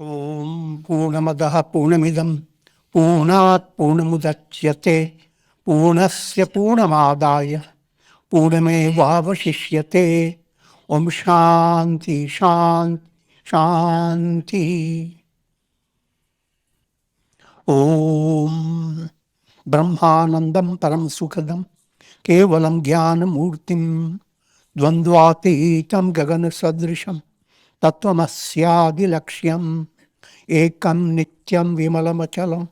Om Purnamadaha Purnamidam Purnat Purnamudachyate Purnasya Purnamadaya Purnamevavashishyate. Om Shanti Shanti Shanti. Om Brahmanandam Param Sukhadam Kevalam Jnana Murtim Dvandvatitam Gagana Sadrisham Tattvamasya Laksham Ekam Nityam Vimalamachalam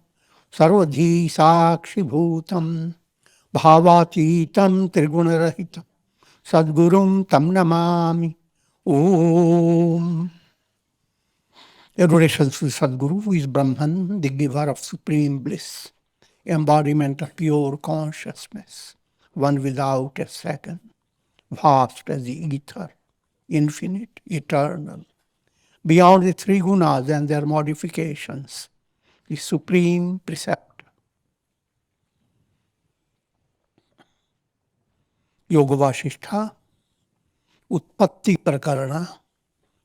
Sarvadhi Sakshi Bhutam Bhavatitam Trigunarahitam Sadgurum Tam Namami. Om. Adoration to Sadguru, who is Brahman, the giver of supreme bliss, embodiment of pure consciousness, one without a second, vast as the ether, infinite, eternal, beyond the three gunas and their modifications, the supreme preceptor. Yoga Vasistha, Utpatti Prakarana,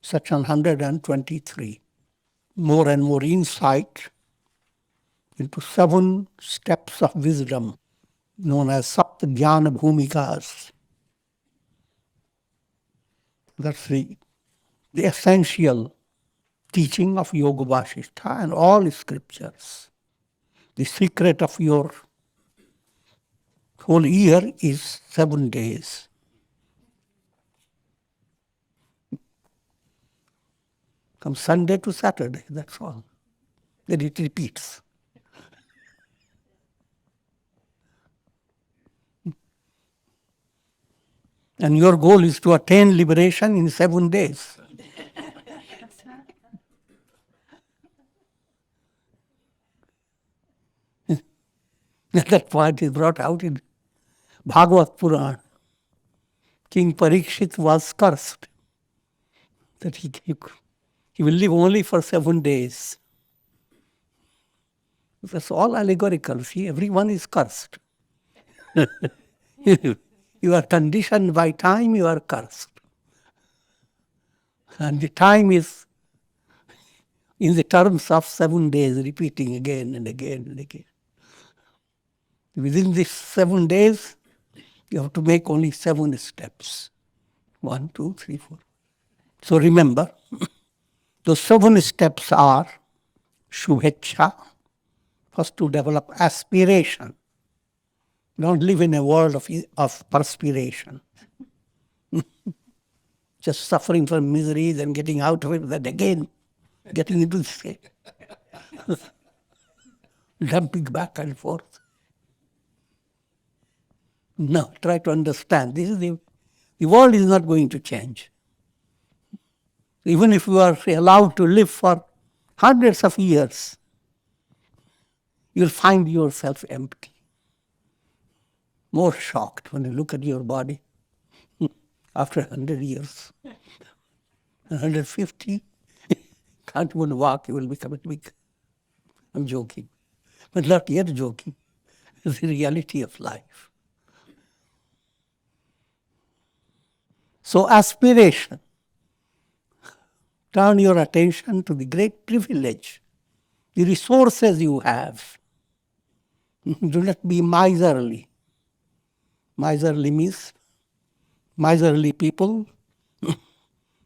section 123. More and more insight into 7 steps of wisdom known as Jnana Bhumikas. That's the essential teaching of Yoga Vasistha and all scriptures. The secret of your whole year is 7 days. From Sunday to Saturday, that's all. Then it repeats. And your goal is to attain liberation in 7 days. That point is brought out in Bhagavad Purana. King Parikshit was cursed that he will live only for 7 days. That's all allegorical. See, everyone is cursed. You are conditioned by time, you are cursed. And the time is in the terms of 7 days, repeating again and again and again. Within these 7 days, you have to make only 7 steps. 1, 2, 3, 4. So remember, those 7 steps are Shubhecha, first to develop aspiration. Don't live in a world of perspiration. Just suffering from misery, then getting out of it, then again getting into the state. Jumping back and forth. No, try to understand. This is the world is not going to change. Even if you are allowed to live for hundreds of years, you'll find yourself empty. More shocked when you look at your body after 100 years. 150, can't even walk, you will become weak. I'm joking, but not yet joking. It's the reality of life. So aspiration. Turn your attention to the great privilege, the resources you have. Do not be miserly. Miserly means miserly people.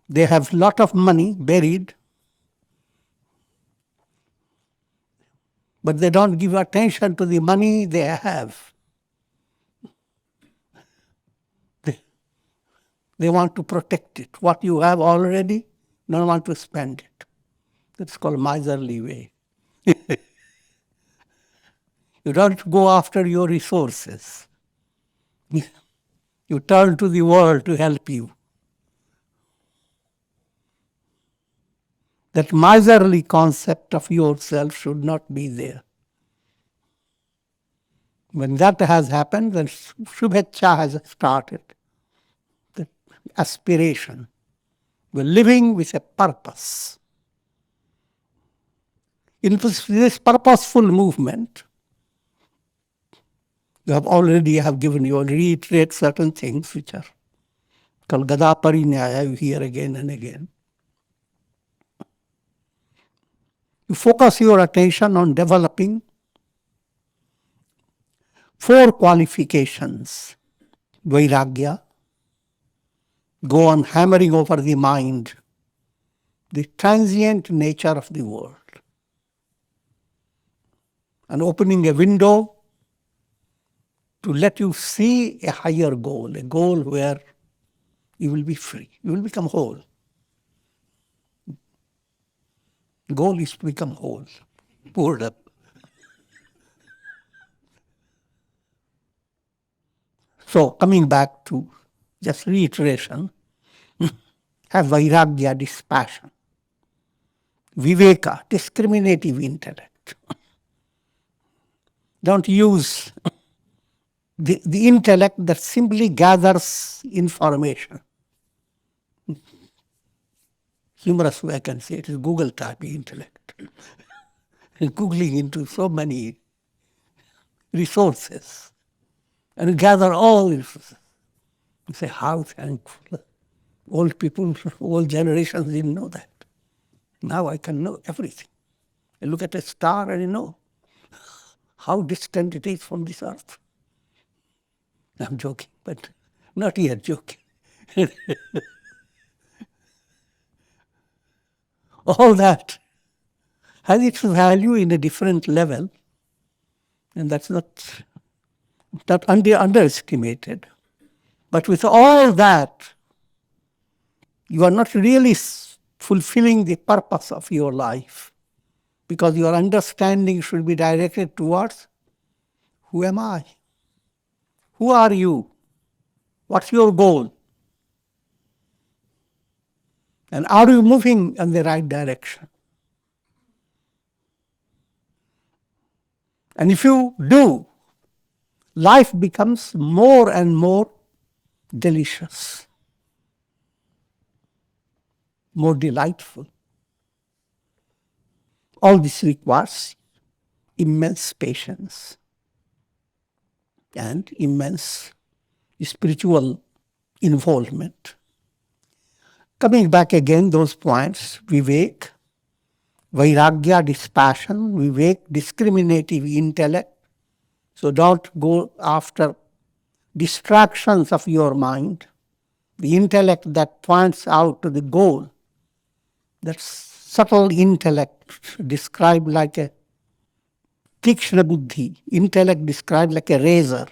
They have lot of money buried, but they don't give attention to the money they have. They want to protect it. What you have already, don't want to spend it. That's called miserly way. You don't go after your resources. You turn to the world to help you. That miserly concept of yourself should not be there. When that has happened, then Shubhecha has started. The aspiration. We're living with a purpose. In this purposeful movement, you have already given you, reiterate certain things which are Kalgada Parinyaya, you hear again and again. You focus your attention on developing 4 qualifications. Vairagya, go on hammering over the mind, the transient nature of the world, and opening a window to let you see a higher goal, a goal where you will be free, you will become whole. The goal is to become whole, poured up. So, coming back to just reiteration, have vairagya, dispassion, viveka, discriminative intellect. Don't use the intellect that simply gathers information. Humorous way I can say it is Google type intellect. Googling into so many resources and gather all resources. You say, how thankful. Old people, old generations didn't know that. Now I can know everything. I look at a star and I know how distant it is from this earth. I'm joking, but not yet joking. All that has its value in a different level, and that's not underestimated. But with all that, you are not really fulfilling the purpose of your life, because your understanding should be directed towards, who am I? Who are you? What's your goal? And are you moving in the right direction? And if you do, life becomes more and more delicious, more delightful. All this requires immense patience and immense spiritual involvement. Coming back again, those points, vivek, vairagya, dispassion, vivek, discriminative intellect. So don't go after distractions of your mind. The intellect that points out to the goal, that subtle intellect described like a tikshna buddhi, intellect described like a razor,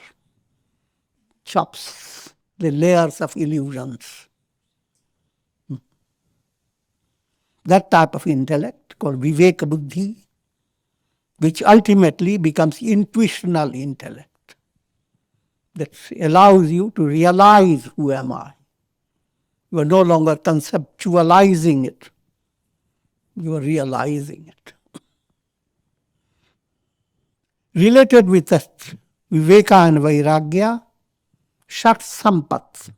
chops the layers of illusions. That type of intellect called viveka buddhi, which ultimately becomes intuitional intellect, that allows you to realize, who am I? You are no longer conceptualizing it. You are realizing it. Related with that viveka and vairagya, shat sampat,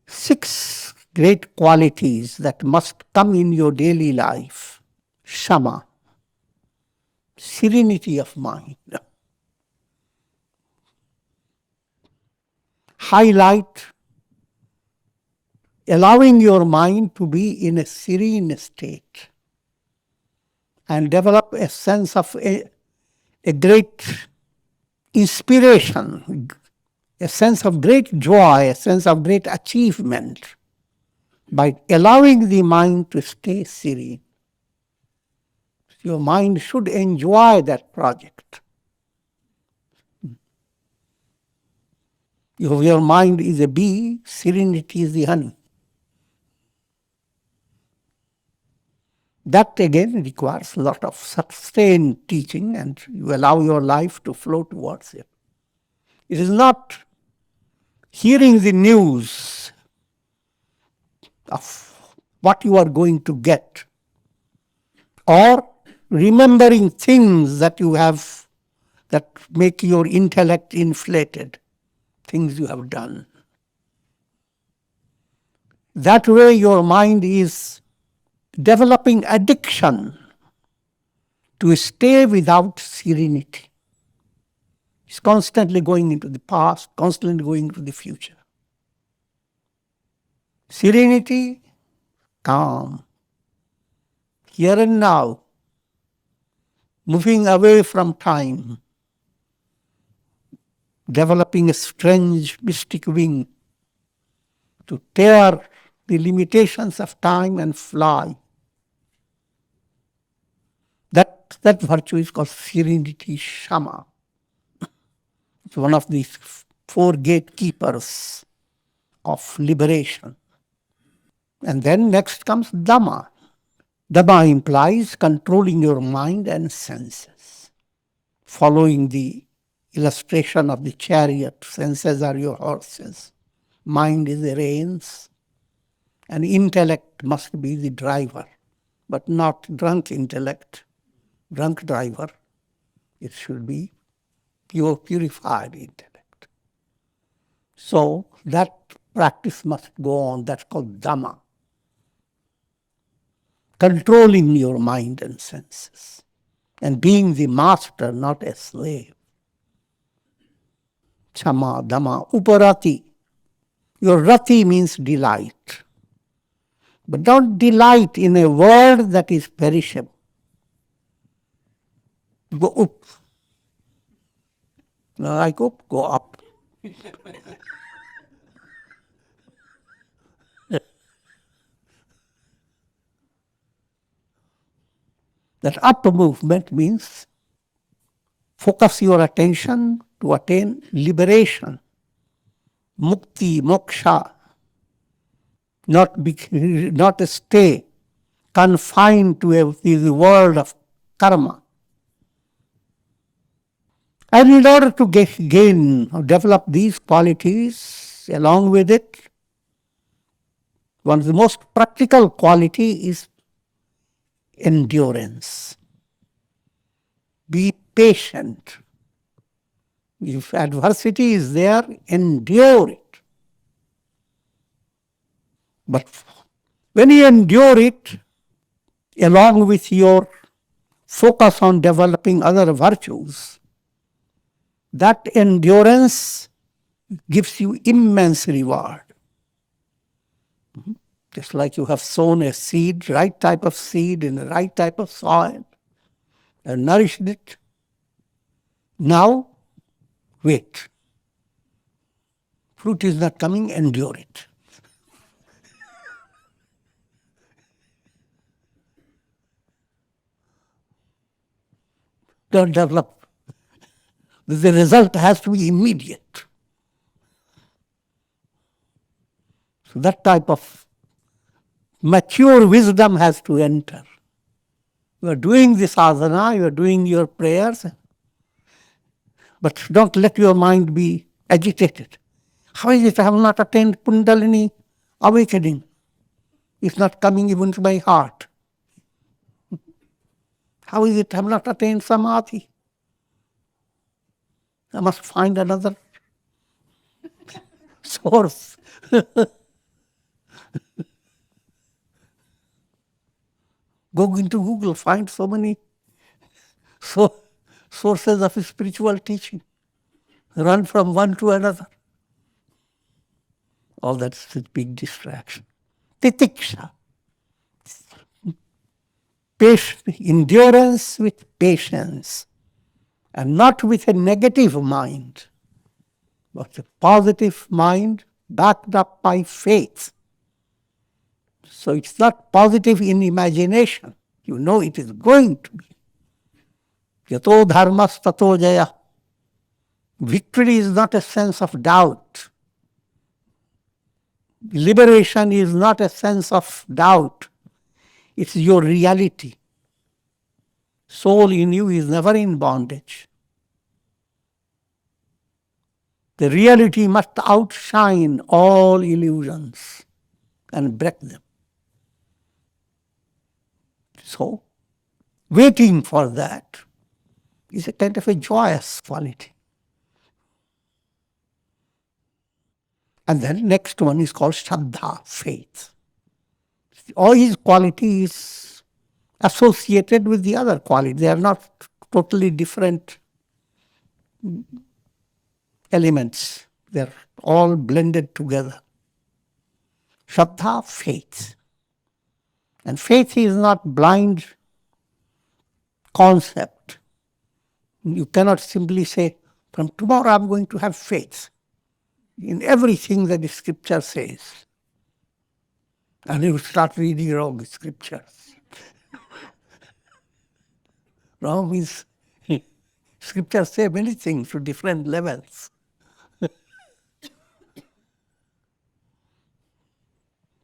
6 great qualities that must come in your daily life. Shama, serenity of mind. Highlight, allowing your mind to be in a serene state and develop a sense of a great inspiration, a sense of great joy, a sense of great achievement by allowing the mind to stay serene. Your mind should enjoy that project. If your mind is a bee, serenity is the honey. That again requires a lot of sustained teaching, and you allow your life to flow towards it. It is not hearing the news of what you are going to get, or remembering things that you have that make your intellect inflated, things you have done. That way your mind is developing addiction to stay without serenity. It's constantly going into the past, constantly going into the future. Serenity, calm, here and now, moving away from time, developing a strange mystic wing to tear the limitations of time and fly. That virtue is called serenity, Shama. It's one of these four gatekeepers of liberation. And then next comes Dhamma. Dhamma implies controlling your mind and senses. Following the illustration of the chariot, senses are your horses, mind is the reins, and intellect must be the driver, but not drunk intellect, drunk driver. It should be pure, purified intellect. So that practice must go on. That's called Dhamma. Controlling your mind and senses and being the master, not a slave. Shama, Dhamma, Uparati. Your rati means delight. But don't delight in a world that is perishable. Go up. Like up, go up. That up movement means focus your attention to attain liberation, mukti, moksha, not stay confined to the world of karma. And in order to gain or develop these qualities along with it, one of the most practical quality is endurance. Be patient. If adversity is there, endure it. But when you endure it, along with your focus on developing other virtues, that endurance gives you immense reward. Just like you have sown a seed, right type of seed in the right type of soil, and nourished it. Now, wait. Fruit is not coming, endure it. Don't develop. The result has to be immediate. So that type of mature wisdom has to enter. You are doing this sadhana, you are doing your prayers, but don't let your mind be agitated. How is it I have not attained Kundalini awakening? It's not coming even to my heart. How is it I have not attained Samadhi? I must find another source. Go into Google, find so many sources of spiritual teaching. Run from one to another. All that's a big distraction. Titiksha. Endurance with patience. And not with a negative mind, but a positive mind backed up by faith. So it's not positive in imagination. You know it is going to be. Yato dharmas tato jaya. Victory is not a sense of doubt. Liberation is not a sense of doubt. It's your reality. Soul in you is never in bondage. The reality must outshine all illusions and break them. So, waiting for that is a kind of a joyous quality. And then next one is called Shraddha, faith. All these qualities associated with the other quality. They are not totally different elements. They are all blended together. Shraddha, faith. And faith is not blind concept. You cannot simply say, from tomorrow I'm going to have faith in everything that the scripture says. And you start reading wrong scriptures. Wrong means scriptures say many things to different levels.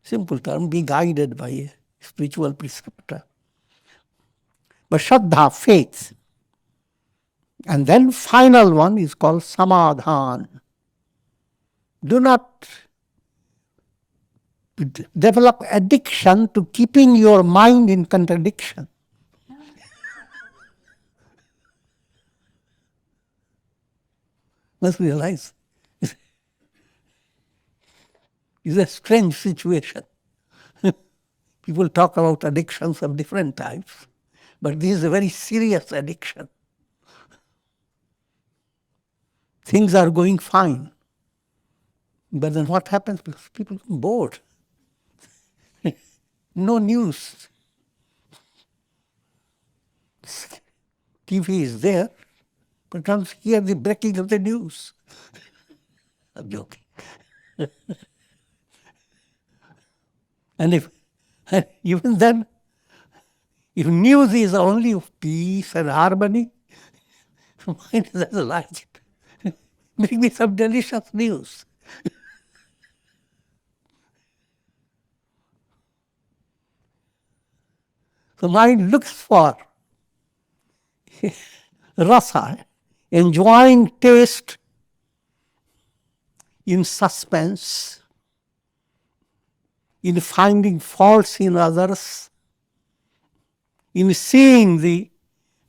Simple term, be guided by a spiritual preceptor. But Shraddha, faith. And then final one is called Samadhan. Do not develop addiction to keeping your mind in contradiction. Must realize it's a strange situation. People talk about addictions of different types, but this is a very serious addiction. Things are going fine. But then what happens? People are bored. No news. TV is there, but don't hear the breaking of the news. I'm joking. And even then, if news is only of peace and harmony, mind doesn't like it. Bring me some delicious news. So mind looks for rasa, enjoying taste in suspense, in finding faults in others, in seeing the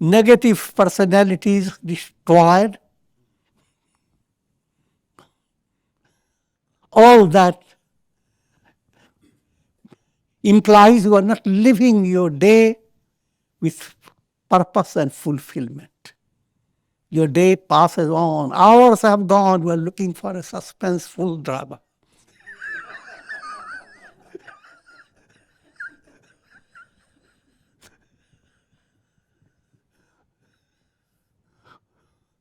negative personalities destroyed. All that implies you are not living your day with purpose and fulfillment. Your day passes on. Hours have gone. You are looking for a suspenseful drama.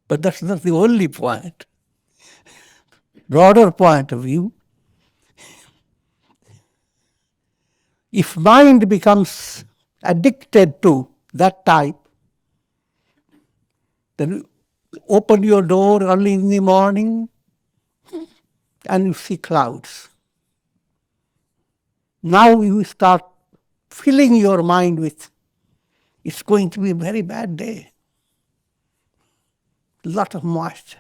But that's not the only point. Broader point of view, if mind becomes addicted to that type, then open your door early in the morning and you see clouds. Now you start filling your mind with, it's going to be a very bad day. Lot of moisture,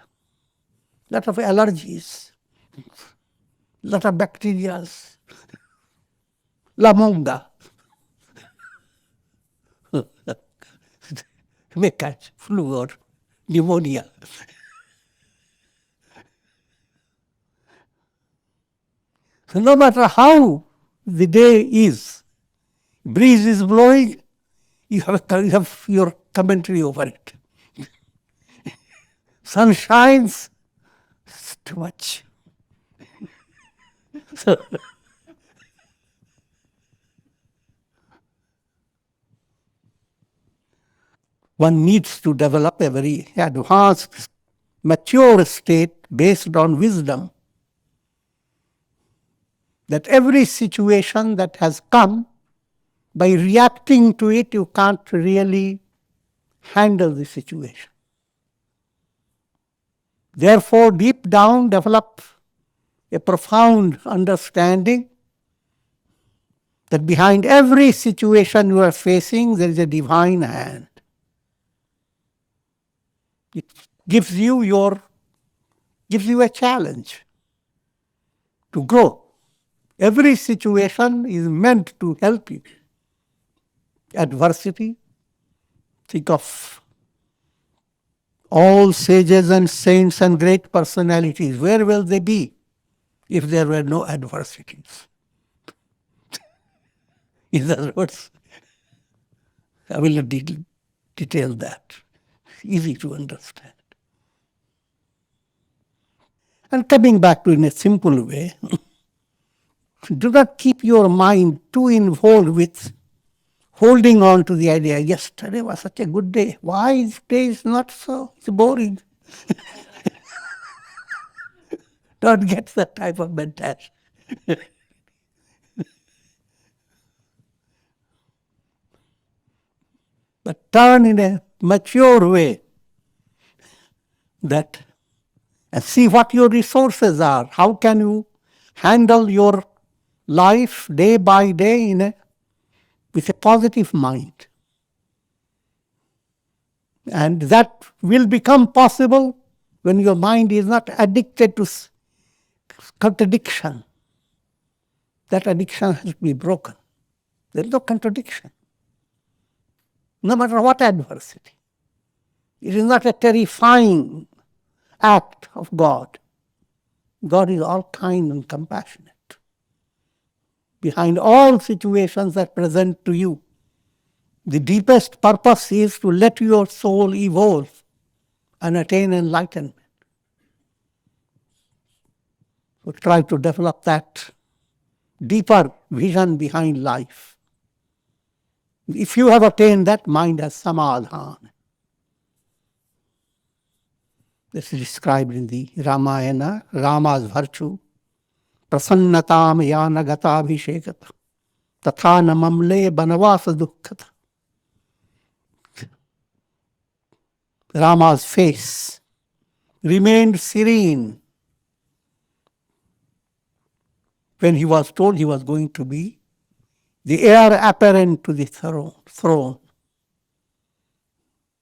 lot of allergies, lot of bacteria, lamonga. May catch flu or pneumonia. So no matter how the day is, breeze is blowing, you have your commentary over it. Sun shines, it's too much. So, one needs to develop a very advanced, mature state based on wisdom. That every situation that has come, by reacting to it, you can't really handle the situation. Therefore, deep down, develop a profound understanding that behind every situation you are facing, there is a divine hand. It gives you a challenge to grow. Every situation is meant to help you. Adversity, think of all sages and saints and great personalities. Where will they be if there were no adversities? In other words, I will not detail that. It's easy to understand. And coming back to in a simple way, do not keep your mind too involved with holding on to the idea, yesterday was such a good day. Why today is not so? It's boring. Don't get that type of mentality. But turn in a mature way that and see what your resources are. How can you handle your life day by day with a positive mind? And that will become possible when your mind is not addicted to contradiction. That addiction has to be broken. There is no contradiction. No matter what adversity. It is not a terrifying act of God. God is all kind and compassionate. Behind all situations that present to you, the deepest purpose is to let your soul evolve and attain enlightenment. So try to develop that deeper vision behind life. If you have attained that, mind has samadhana. This is described in the Ramayana, Rama's virtue. Prasannatam yana gata abhishekata, tatha namamle banavasa dukkhata. Rama's face remained serene when he was told he was going to be the heir apparent to the throne.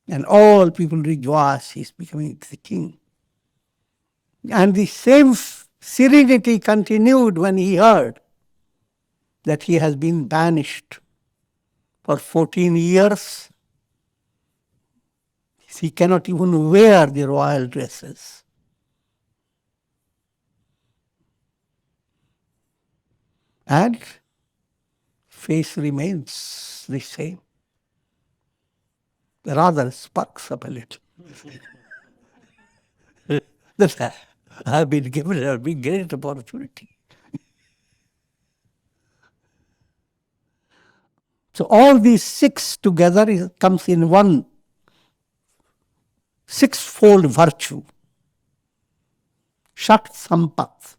And all people rejoice, he's becoming the king. And the same serenity continued when he heard that he has been banished for 14 years. He cannot even wear the royal dresses. And face remains the same. Rather sparks up a little. I've been given a big great opportunity. So all these six together comes in one sixfold virtue. Shat Sampat,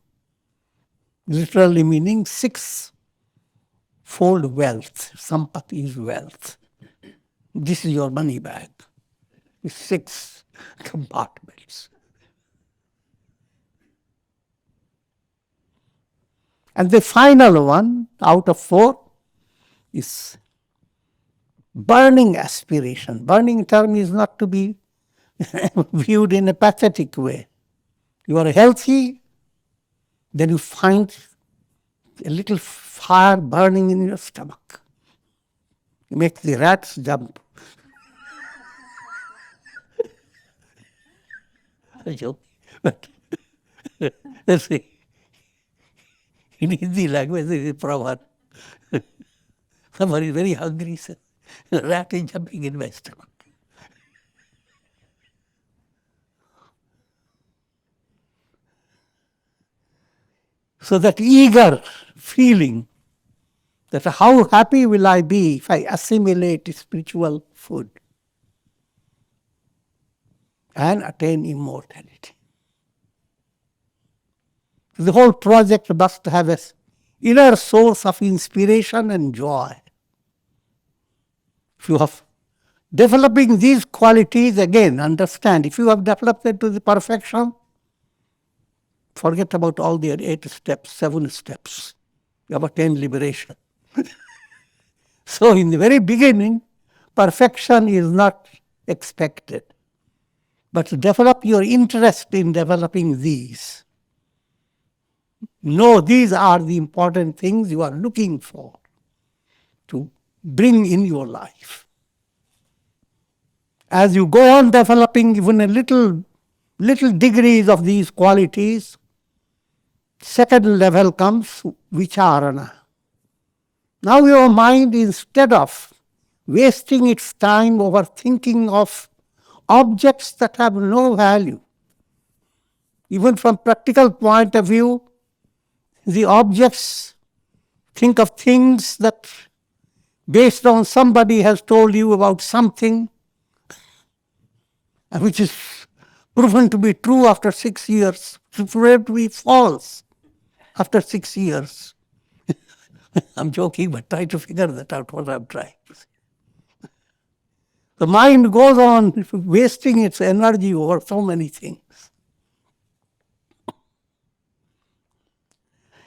literally meaning sixfold wealth. Sampat is wealth. This is your money bag with 6 compartments. And the final one out of 4 is burning aspiration. Burning term is not to be viewed in a pathetic way. You are healthy, then you find a little fire burning in your stomach. You make the rats jump. But let's see. In Hindi language, there is a proverb. Somebody is very hungry, so the rat is jumping in my stomach. So that eager feeling that how happy will I be if I assimilate spiritual food and attain immortality. The whole project must have an inner source of inspiration and joy. If you have developing these qualities, again, understand, if you have developed them to the perfection, forget about all the 8 steps, 7 steps. You have attained liberation. So in the very beginning, perfection is not expected. But to develop your interest in developing these. No, these are the important things you are looking for to bring in your life. As you go on developing even a little degrees of these qualities, second level comes Vicharana. Now your mind, instead of wasting its time over thinking of objects that have no value, even from practical point of view, the objects, think of things that based on somebody has told you about something, and which is proven to be true after 6 years, proven to be false after 6 years. I'm joking, but try to figure that out, what I'm trying to say. The mind goes on wasting its energy over so many things.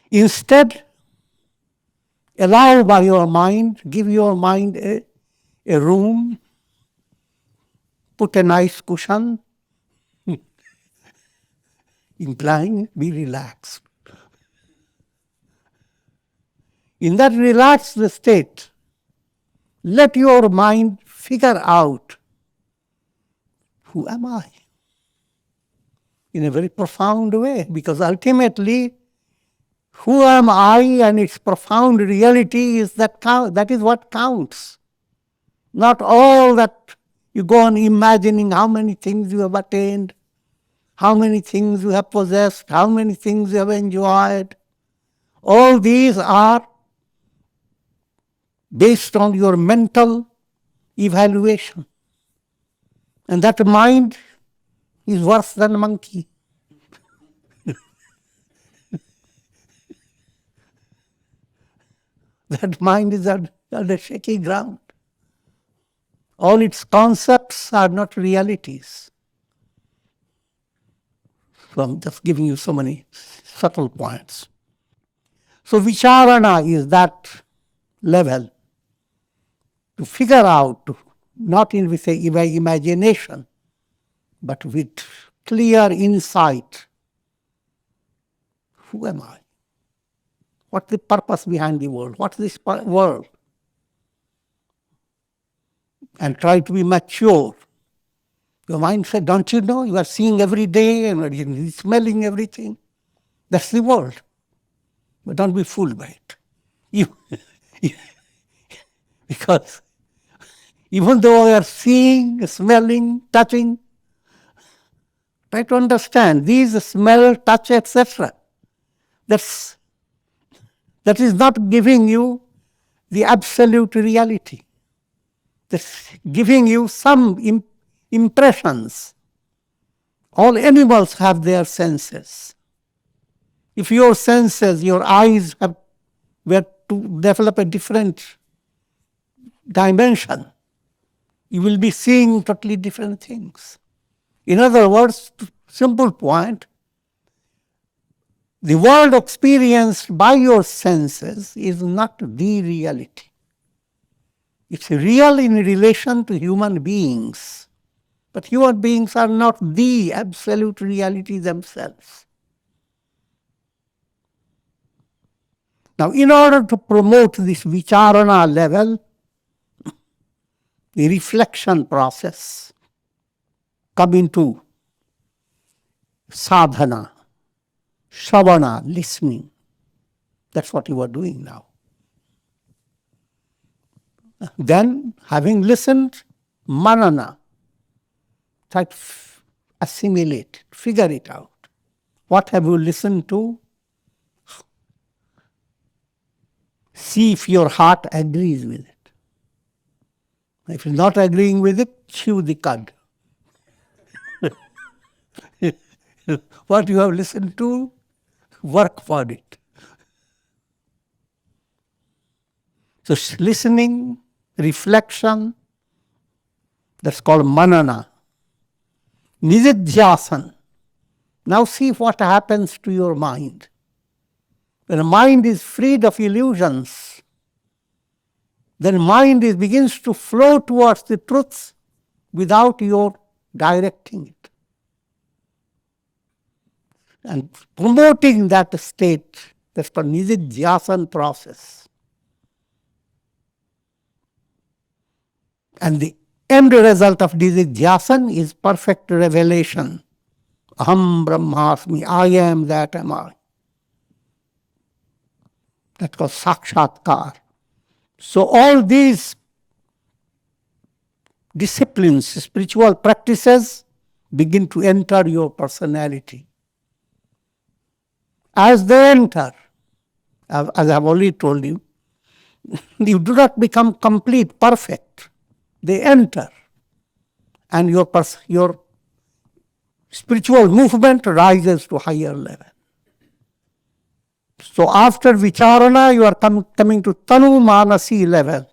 Instead, allow by your mind, give your mind a room, put a nice cushion, incline, be relaxed. In that relaxed state, let your mind figure out, who am I? In a very profound way, because ultimately, who am I and its profound reality is that is what counts. Not all that you go on imagining how many things you have attained, how many things you have possessed, how many things you have enjoyed. All these are based on your mental evaluation. And that mind is worse than a monkey. That mind is on the shaky ground. All its concepts are not realities. So I'm just giving you so many subtle points. So Vicharana is that level to figure out, not with imagination, but with clear insight. Who am I? What's the purpose behind the world? What's this world? And try to be mature. Your mind said, don't you know? You are seeing every day and you're smelling everything. That's the world. But don't be fooled by it. Because even though we are seeing, smelling, touching, try to understand these smell, touch, etc. That is not giving you the absolute reality. That's giving you some impressions. All animals have their senses. If your senses, your eyes were to develop a different dimension, you will be seeing totally different things. In other words, simple point, the world experienced by your senses is not the reality. It's real in relation to human beings. But human beings are not the absolute reality themselves. Now, in order to promote this Vicharana level, the reflection process, come into sadhana, Shravana, listening. That's what you are doing now. Then, having listened, manana, try to assimilate, figure it out. What have you listened to? See if your heart agrees with it. If it's not agreeing with it, chew the cud. What you have listened to, work for it. So listening, reflection, that's called manana. Nididhyasan. Now see what happens to your mind. When the mind is freed of illusions, then mind begins to flow towards the truth without your directing it. And promoting that state, that's called nididhyasan process. And the end result of nididhyasan is perfect revelation. Aham Brahmasmi, I am that am I. That's called sakshatkar. So all these disciplines, spiritual practices, begin to enter your personality. As they enter, as I have already told you, You do not become complete, perfect. They enter. And your spiritual movement rises to higher level. So after Vicharana, you are coming to Tanu Manasi level.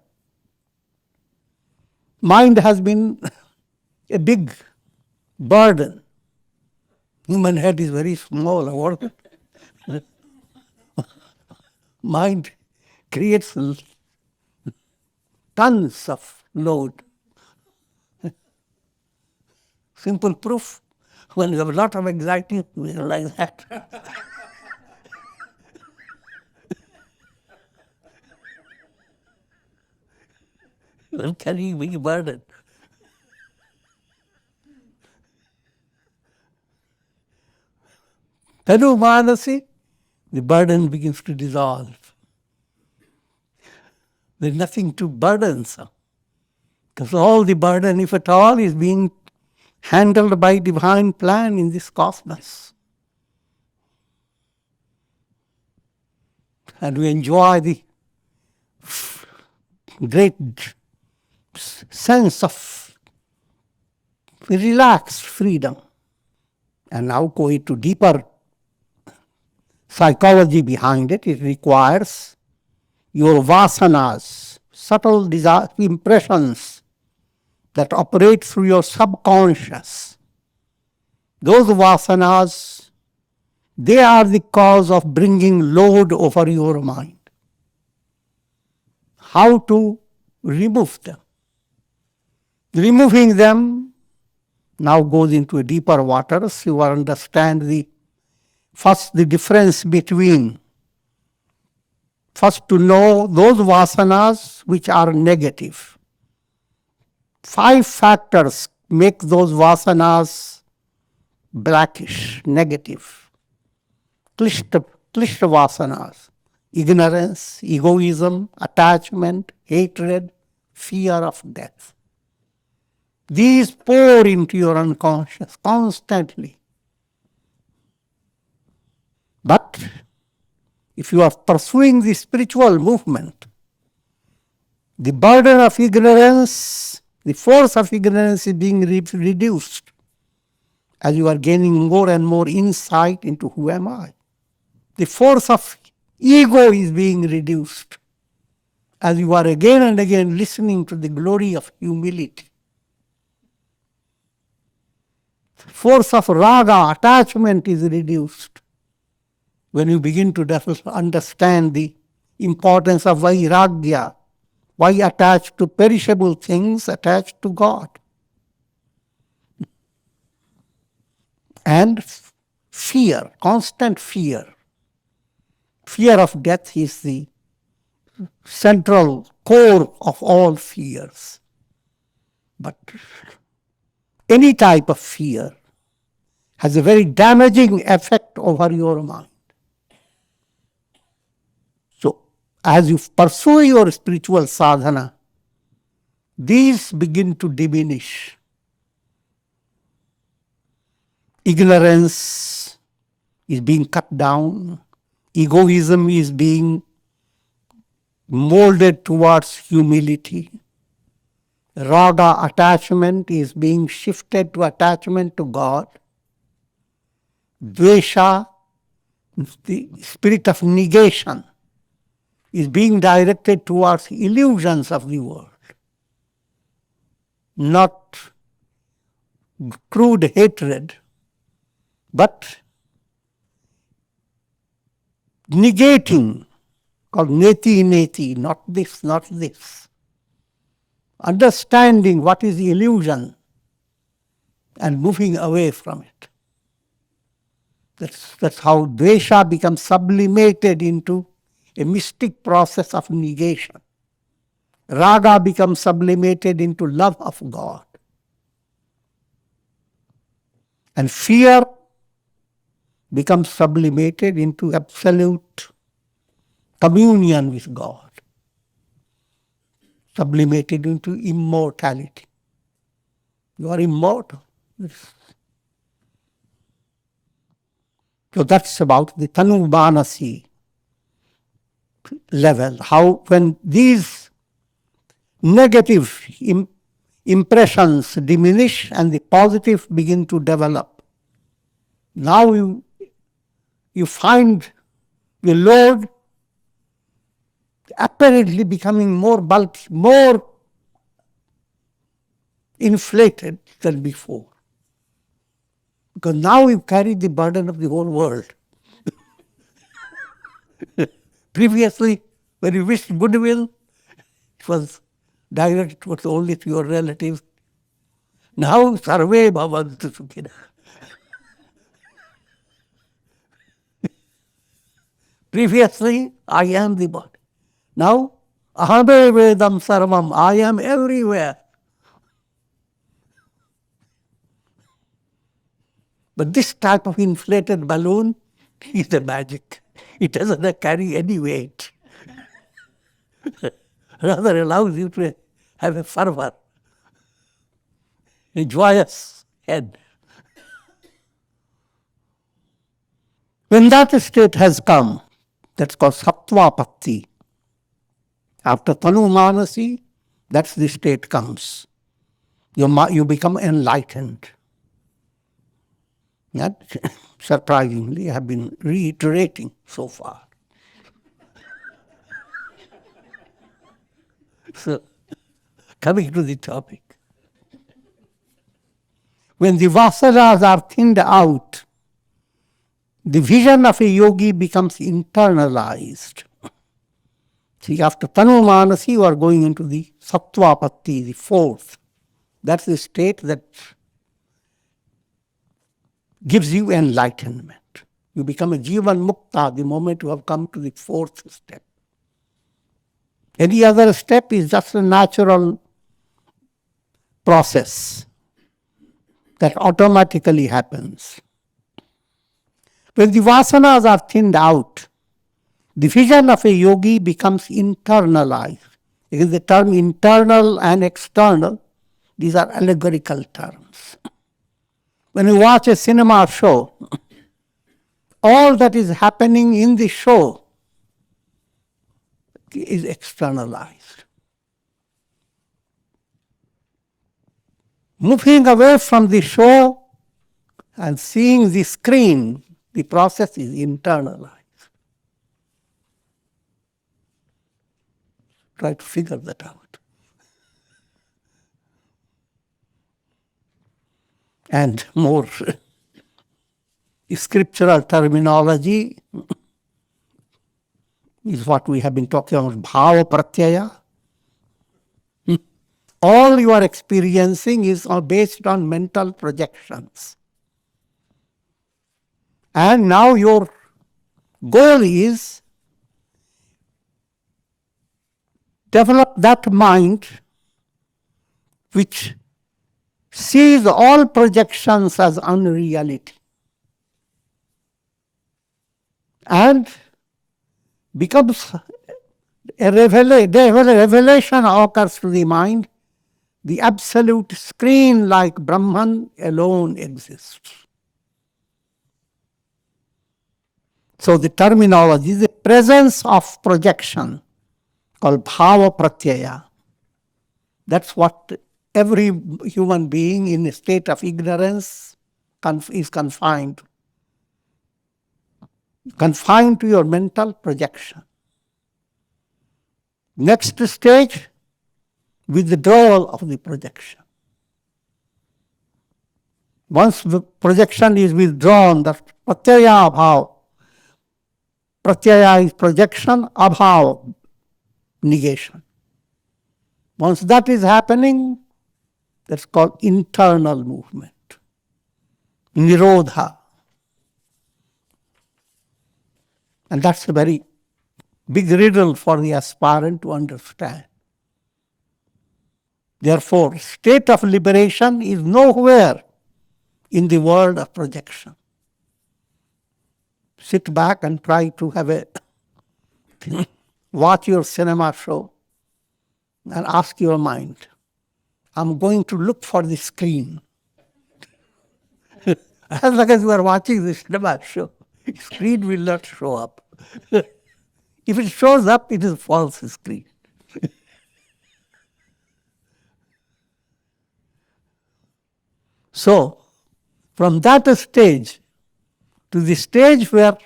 Mind has been a big burden. Human head is very small. Mind creates tons of load. Simple proof. When you have a lot of anxiety, you realize that. You are carrying a big burden. Tanu Manasi, the burden begins to dissolve. There's nothing too burdensome. Because all the burden, if at all, is being handled by divine plan in this cosmos. And we enjoy the great sense of relaxed freedom. And now going to deeper psychology behind it, it requires your vasanas, subtle impressions that operate through your subconscious. Those vasanas, they are the cause of bringing load over your mind. How to remove them? Removing them now goes into a deeper waters. You understand the difference between, first to know those vasanas which are negative. 5 factors make those vasanas blackish, negative. Klishta vasanas. Ignorance, egoism, attachment, hatred, fear of death. These pour into your unconscious constantly. But if you are pursuing the spiritual movement, the burden of ignorance, the force of ignorance is being reduced as you are gaining more and more insight into who am I. The force of ego is being reduced as you are again and again listening to the glory of humility. Force of raga, attachment, is reduced when you begin to understand the importance of vairagya. Why attached to perishable things, attached to God? And fear, constant fear. Fear of death is the central core of all fears. But any type of fear has a very damaging effect over your mind. So, as you pursue your spiritual sadhana, these begin to diminish. Ignorance is being cut down. Egoism is being molded towards humility. Raga, attachment, is being shifted to attachment to God. Dvesha, the spirit of negation, is being directed towards illusions of the world, not crude hatred, but negating, called neti, not this, not this. Understanding what is the illusion and moving away from it. That's how dvesha becomes sublimated into a mystic process of negation. Raga becomes sublimated into love of God. And fear becomes sublimated into absolute communion with God. Sublimated into immortality. You are immortal. So that's about the Tanu Manasi. level, how when these negative impressions diminish and the positive begin to develop. Now you find the load apparently becoming more bulky, more inflated than before. Because now you carry the burden of the whole world. Previously, when you wished goodwill, it was directed towards only to your relatives. Now, sarve bhavantu sukhina. Previously, I am the body. Now, ahame vedam sarvam, I am everywhere. But this type of inflated balloon is the magic. It doesn't carry any weight. Rather allows you to have a fervor, a joyous head. When that state has come, that's called Sattvapatti. After Tanu Manasi, that's the state comes. You become enlightened. That, surprisingly, I have been reiterating so far. So, coming to the topic. When the vasanas are thinned out, the vision of a yogi becomes internalized. See, after Tanu Manasi, you are going into the Sattvapatti, the fourth. That's the state that gives you enlightenment. You become a Jivan Mukta the moment you have come to the fourth step. Any other step is just a natural process that automatically happens. When the vasanas are thinned out, the vision of a yogi becomes internalized. Because the term internal and external, these are allegorical terms. When you watch a cinema show, all that is happening in the show is externalized. Moving away from the show and seeing the screen, the process is internalized. Try to figure that out. And more scriptural terminology is what we have been talking about, bhava pratyaya. All you are experiencing is based on mental projections. And now your goal is develop that mind which sees all projections as unreality and becomes a revelation occurs to the mind. The absolute screen like Brahman alone exists. So the terminology is the presence of projection called bhava pratyaya. That's what every human being in a state of ignorance is confined to your mental projection. Next stage, withdrawal of the projection. Once the projection is withdrawn, that's pratyaya abhava. Pratyaya is projection, abhava, negation. Once that is happening, that's called internal movement. Nirodha. And that's a very big riddle for the aspirant to understand. Therefore, state of liberation is nowhere in the world of projection. Sit back and try to have a watch your cinema show and ask your mind, I'm going to look for the screen. As long as you are watching the cinema show, the screen will not show up. If it shows up, it is a false screen. So, from that stage to the stage where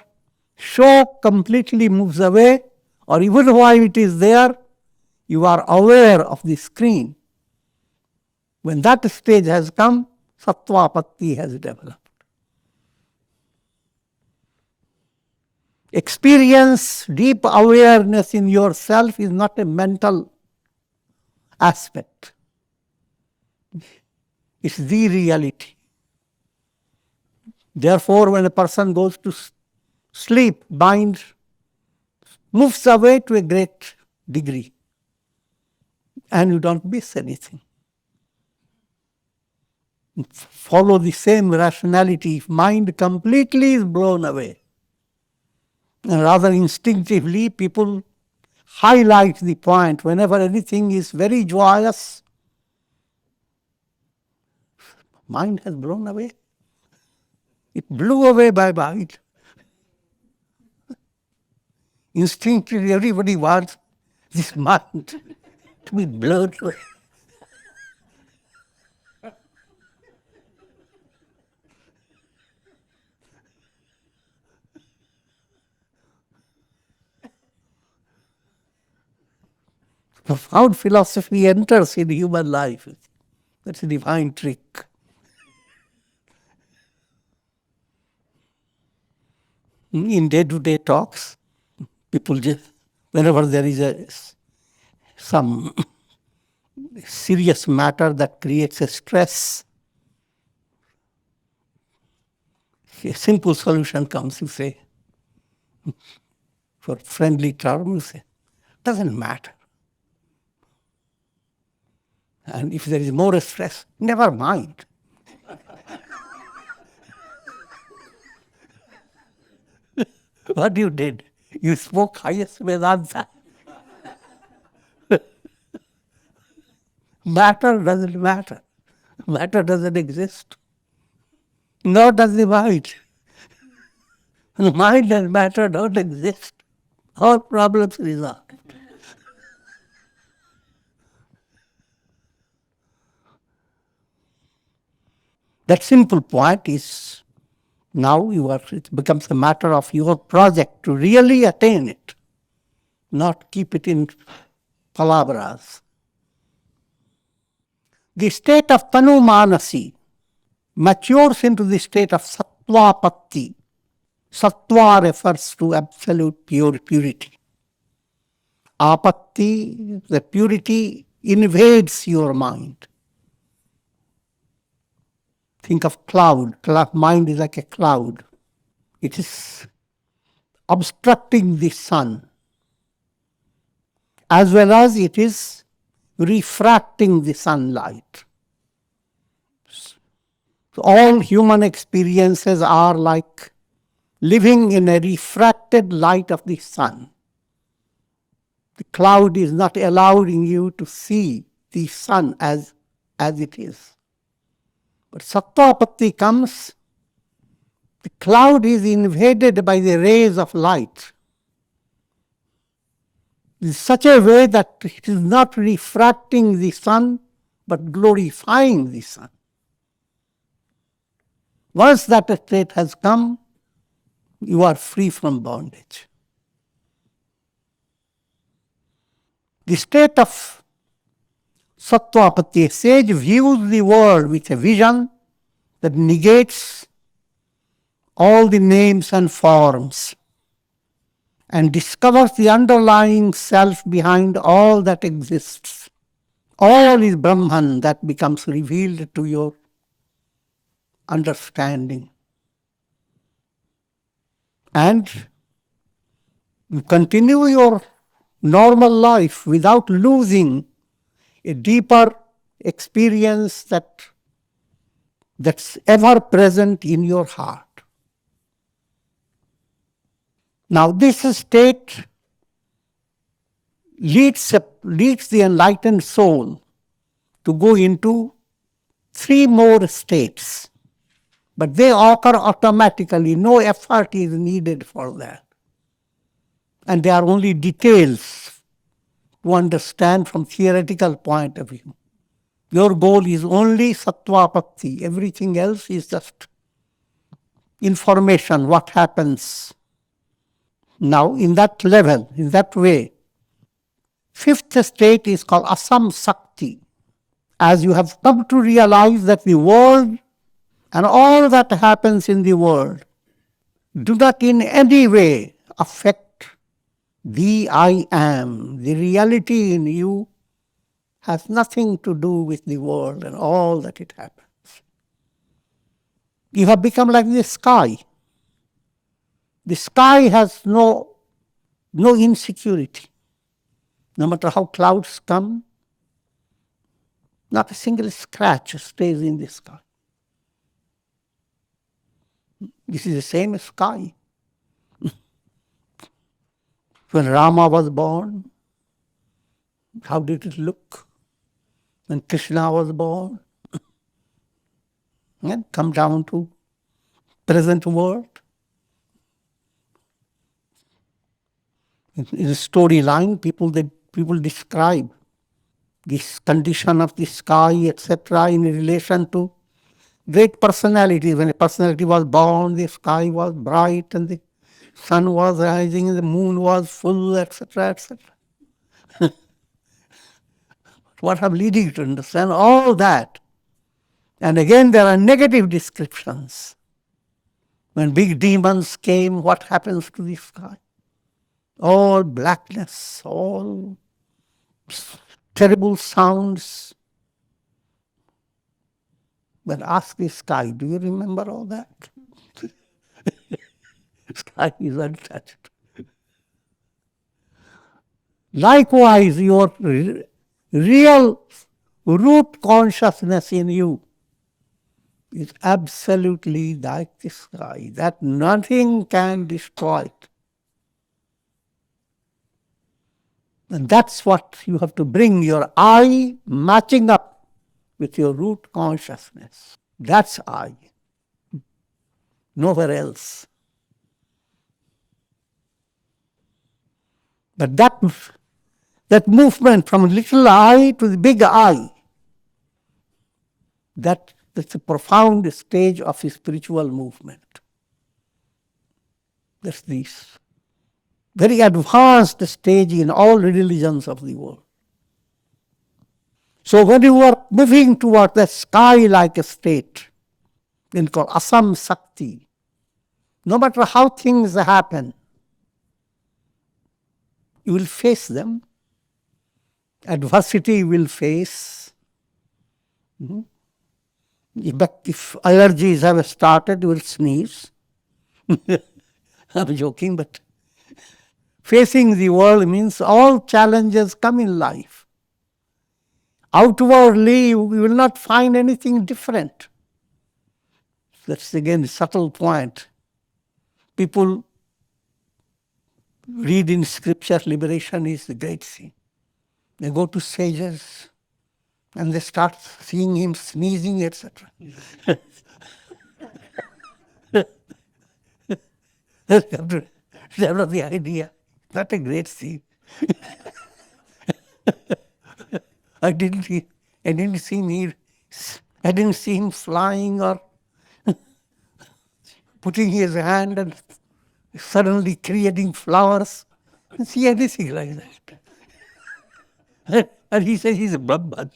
show completely moves away, or even while it is there, you are aware of the screen. When that stage has come, Sattvapatti has developed. Experience, deep awareness in yourself is not a mental aspect. It's the reality. Therefore, when a person goes to sleep, mind moves away to a great degree, and you don't miss anything. Follow the same rationality. If mind completely is blown away, and rather instinctively people highlight the point whenever anything is very joyous, mind has blown away. It blew away by mind. Instinctively everybody wants this mind to be blown away. Profound philosophy enters in human life. That's a divine trick. In day-to-day talks, people just, whenever there is some serious matter that creates a stress, a simple solution comes. You say, for friendly term, you say, doesn't matter. And if there is more stress, never mind. What you did? You spoke highest Vedanta. Matter doesn't matter. Matter doesn't exist. Nor does the mind. The mind and matter don't exist. All problems resolved. That simple point is now it becomes a matter of your project to really attain it, not keep it in palavras. The state of Tanu Manasi matures into the state of Sattvapatti. Sattva refers to absolute purity. Apatti, the purity invades your mind. Think of cloud. Mind is like a cloud. It is obstructing the sun, as well as it is refracting the sunlight. So all human experiences are like living in a refracted light of the sun. The cloud is not allowing you to see the sun as it is. But Sattvapatti comes, the cloud is invaded by the rays of light in such a way that it is not refracting the sun, but glorifying the sun. Once that state has come, you are free from bondage. The state of Sattvapatti, a sage views the world with a vision that negates all the names and forms and discovers the underlying self behind all that exists. All is Brahman that becomes revealed to your understanding. And you continue your normal life without losing a deeper experience that's ever present in your heart. Now this state leads the enlightened soul to go into 3 more states, but they occur automatically. No effort is needed for that. and they are only details to understand from theoretical point of view. Your goal is only Sattvapatti. Everything else is just information, what happens. Now, in that level, in that way, fifth state is called Asamshakti. As you have come to realize that the world and all that happens in the world do not in any way affect the I am. The reality in you has nothing to do with the world and all that it happens. You have become like the sky. The sky has no insecurity. No matter how clouds come, not a single scratch stays in the sky. This is the same sky. When Rama was born, how did it look? When Krishna was born, and come down to present world. In the storyline, people describe this condition of the sky, etc., in relation to great personalities. When a personality was born, the sky was bright and the sun was rising and the moon was full, etc., etc. What I'm leading to understand all that. And again, there are negative descriptions. When big demons came, what happens to the sky? All blackness, all terrible sounds. But ask the sky, do you remember all that? Sky is untouched. Likewise, your real root consciousness in you is absolutely like the sky, that nothing can destroy it. And that's what you have to bring, your I matching up with your root consciousness. That's I. Nowhere else. But that movement from little I to the big I, that's a profound stage of a spiritual movement. That's this very advanced stage in all religions of the world. So when you are moving toward that sky-like state, then called Asamshakti, no matter how things happen, you will face them. Adversity will face. If allergies have started, you will sneeze. I'm joking, but facing the world means all challenges come in life. Outwardly, you will not find anything different. That's again a subtle point. People read in scripture, liberation is the great thing. They go to sages and they start seeing him sneezing, etc. That was the idea. Not a great thing. I didn't see him flying or putting his hand and suddenly creating flowers. I didn't see anything like that. And he says he's a Brahman.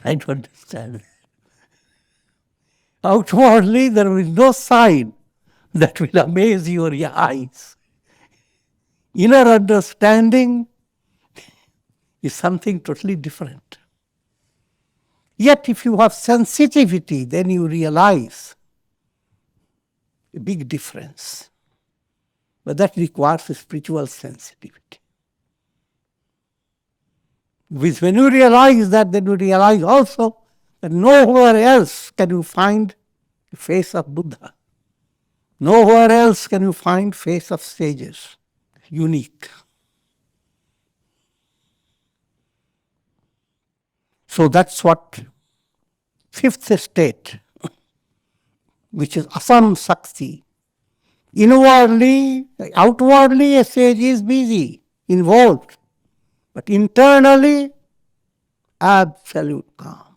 I don't understand. Outwardly, there is no sign that will amaze your eyes. Inner understanding is something totally different. Yet if you have sensitivity, then you realize a big difference. But that requires a spiritual sensitivity. When you realize that, then you realize also that nowhere else can you find the face of Buddha. Nowhere else can you find face of sages. Unique. So that's what fifth state, which is Asamshakti. Inwardly, outwardly, a sage is busy, involved, but internally, absolute calm.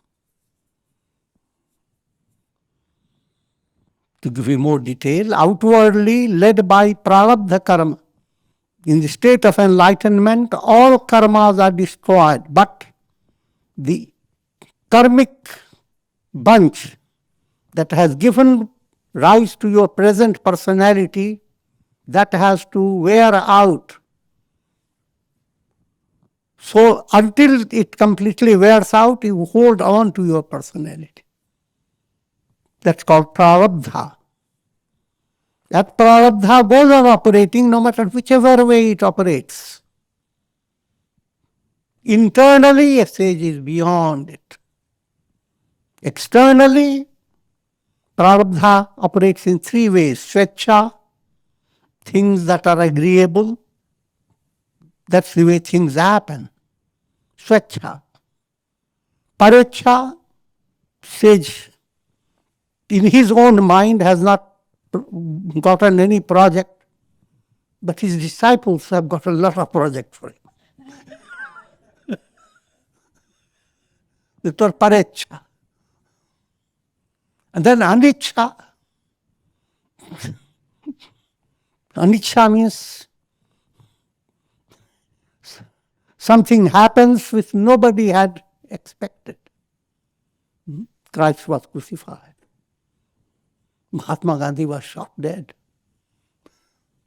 To give you more detail, outwardly led by prarabdha karma. In the state of enlightenment, all karmas are destroyed, but the karmic bunch that has given rise to your present personality, that has to wear out. So until it completely wears out, you hold on to your personality. That's called prarabdha. That prarabdha goes on operating no matter whichever way it operates. Internally, a sage is beyond it. Externally, prarabdha operates in three ways. Swamiji, things that are agreeable. That's the way things happen. Swamiji. Padartha, sage, in his own mind has not gotten any project, but his disciples have got a lot of projects for him. That's called parecha. And then anicca. Anicca means something happens which nobody had expected. Christ was crucified. Mahatma Gandhi was shot dead.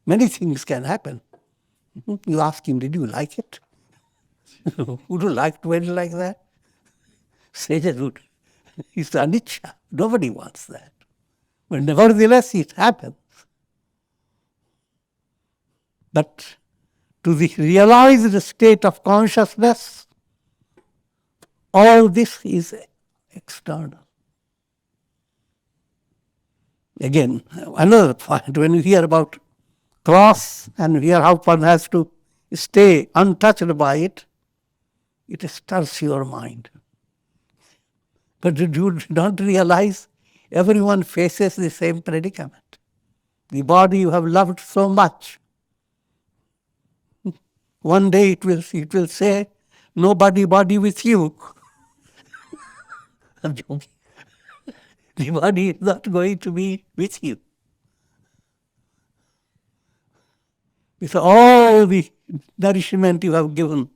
Many things can happen. You ask him, did you like it? Would you like to end like that? Sages would. It's anicca. Nobody wants that. But nevertheless, it happens. But to the realized state of consciousness, all this is external. Again, another point, when you hear about cross and hear how one has to stay untouched by it, it stirs your mind. But you do not realize everyone faces the same predicament. The body you have loved so much. One day it will say, no body with you. I'm joking. The body is not going to be with you. With all the nourishment you have given,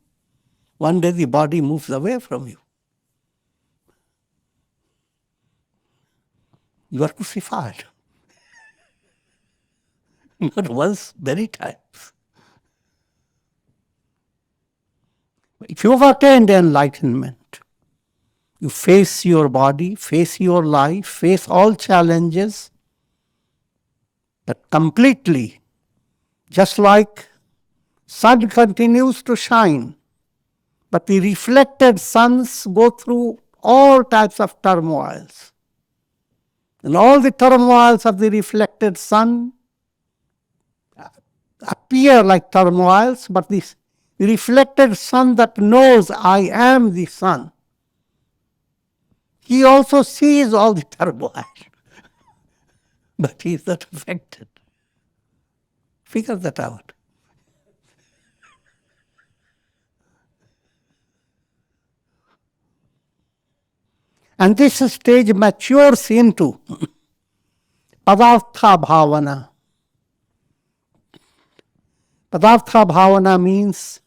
one day the body moves away from you. You are crucified. Not once, many times. If you have attained enlightenment, you face your body, face your life, face all challenges, but completely, just like sun continues to shine, but the reflected suns go through all types of turmoils. And all the turmoils of the reflected sun appear like turmoils, but this reflected sun that knows I am the sun, he also sees all the turmoil, but he is not affected. Figure that out. And this stage matures into Padartha Bhavana. Padartha Bhavana means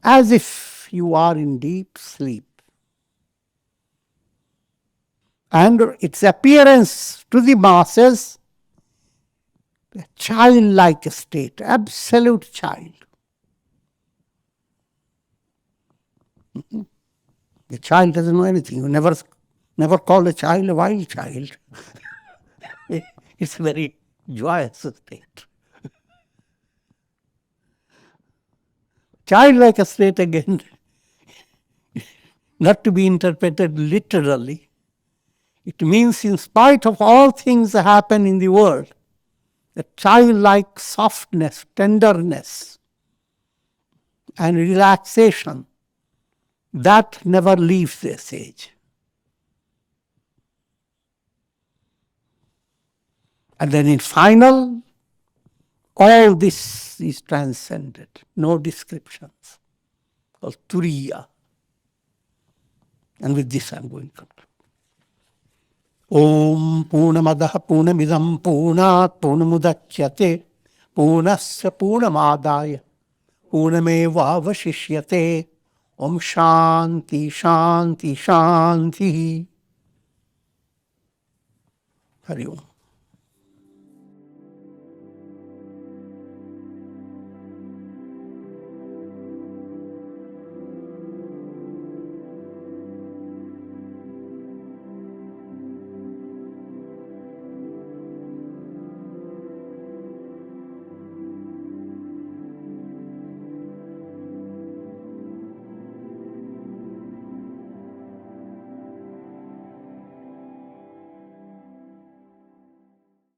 as if you are in deep sleep. And its appearance to the masses, a childlike state, absolute child. The child doesn't know anything. You never call a child a wild child. It's a very joyous state. Childlike state again, not to be interpreted literally. It means in spite of all things that happen in the world, the childlike softness, tenderness, and relaxation that never leaves the sage. And then in final, all this is transcended, no descriptions, called Turiya. And with this I'm going to conclude. Om Purnamadaha Purnamidam Purnat Purnamudachyate Purnasya Purnamadaya Purnameva Vashishyate. Om Shanti Shanti Shanti. Hari Om.